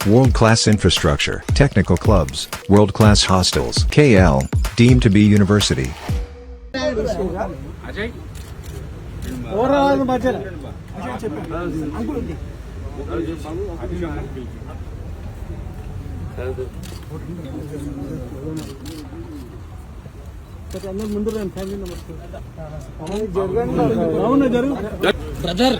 World-class infrastructure, technical clubs, world-class hostels. KL, deemed to be university. Brother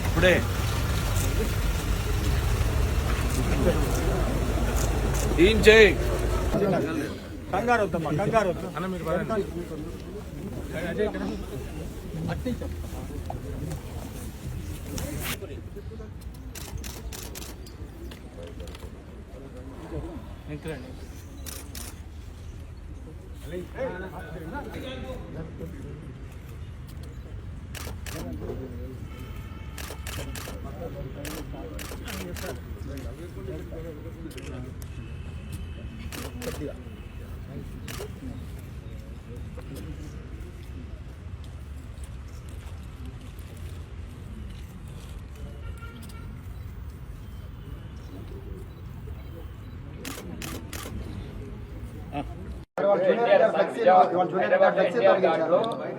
ఇప్పుడే ఏం చేయి కంగారు అవుతామ్మా కంగారు అవుతా అన్న మీరు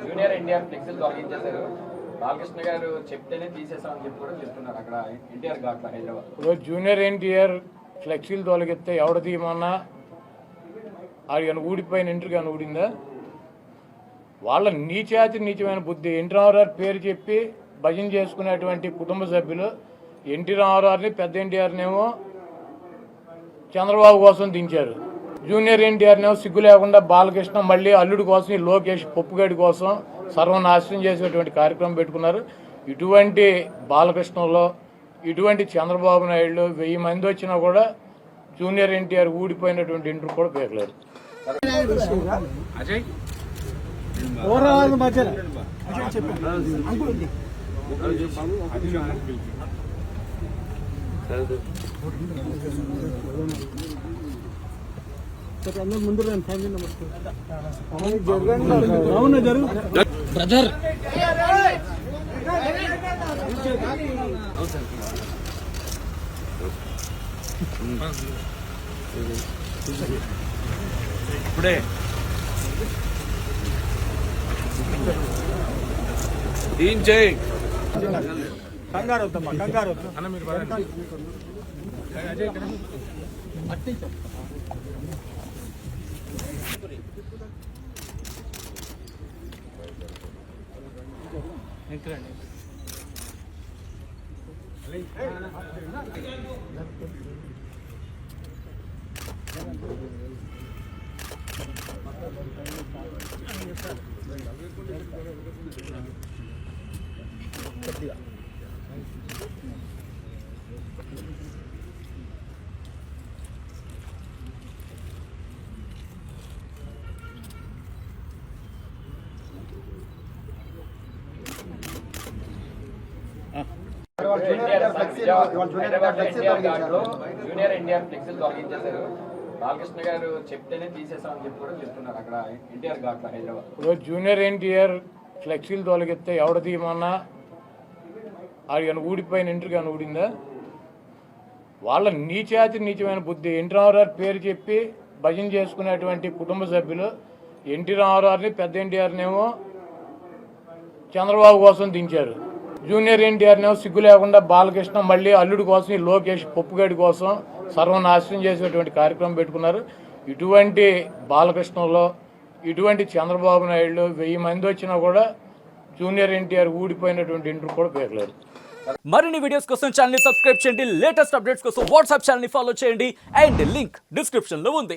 జూనియర్ ఎన్టీఆర్ ఫ్లెక్సీలు తొలగించేశారు. బాలకృష్ణ గారు చెప్తేనే తీసేసామని చెప్పి కూడా చెప్తున్నారు అక్కడ ఎన్టీఆర్ ఘాట్లో హైదరాబాద్. జూనియర్ ఎన్టీఆర్ ఫ్లెక్సీలు తొలగిస్తే ఎవడ తీయమన్నా అది కానీ ఊడిపోయిన ఇంటికి కానీ ఊడిందా? వాళ్ళ నీచమైన బుద్ధి. ఎన్టీ రామారావు పేరు చెప్పి భజన చేసుకునేటువంటి కుటుంబ సభ్యులు ఎన్టీ రామారావుని పెద్ద ఎన్టీఆర్నేమో చంద్రబాబు కోసం దించారు. జూనియర్ ఎన్టీఆర్నేమో సిగ్గు లేకుండా బాలకృష్ణ మళ్ళీ అల్లుడి కోసం ఈ లోకేష్ పప్పుగడి కోసం సర్వనాశనం చేసేటువంటి కార్యక్రమం పెట్టుకున్నారు. ఇటువంటి బాలకృష్ణలో ఇటువంటి చంద్రబాబు నాయుడు 1000 మంది వచ్చినా కూడా జూనియర్ ఎన్టీఆర్ ఊడిపోయినటువంటి ఇంటర్ కూడా పేర్లేదు. అజయ్ బ్రదర్ ఇప్పుడే ఏం చేయి కంగారు అవుతామ్మా కంగారు అవుతా అన్న మీరు జూనియర్ ఎన్టీఆర్ ఫ్లెక్సీలు తొలగించేశారు. బాలకృష్ణ గారు చెప్తేనే తీసేసామని చెప్పి కూడా చెప్తున్నారు అక్కడ ఎన్టీఆర్ ఘాట్లో హైదరాబాద్. జూనియర్ ఎన్టీఆర్ ఫ్లెక్సీలు తొలగిస్తే ఎవడ తీయమన్నా అది కానీ ఊడిపోయిన ఇంటికి కానీ ఊడిందా? వాళ్ళ నీచమైన బుద్ధి. ఎన్టీ రామారావు పేరు చెప్పి భజన చేసుకునేటువంటి కుటుంబ సభ్యులు ఎన్టీ రామారావుని పెద్ద ఎన్టీఆర్నేమో చంద్రబాబు కోసం దించారు. జూనియర్ ఎన్టీఆర్నేమో సిగ్గు లేకుండా బాలకృష్ణ మళ్ళీ అల్లుడి కోసం ఈ లోకేష్ పప్పుగడి కోసం సర్వనాశనం చేసేటువంటి కార్యక్రమం పెట్టుకున్నారు. ఇటువంటి బాలకృష్ణలో ఇటువంటి చంద్రబాబు నాయుడు 1000 మంది వచ్చినా కూడా జూనియర్ ఎన్టీఆర్ ఊడిపోయినటువంటి ఇంటర్ కూడా పేర్లేదు. మరిన్ని వీడియోస్ కోసం ఛానల్ ని సబ్స్క్రైబ్ చేయండి. లేటెస్ట్ అప్డేట్స్ కోసం వాట్సాప్ ఛానల్ ని ఫాలో చేయండి. అండ్ లింక్ డిస్క్రిప్షన్ లో ఉంది.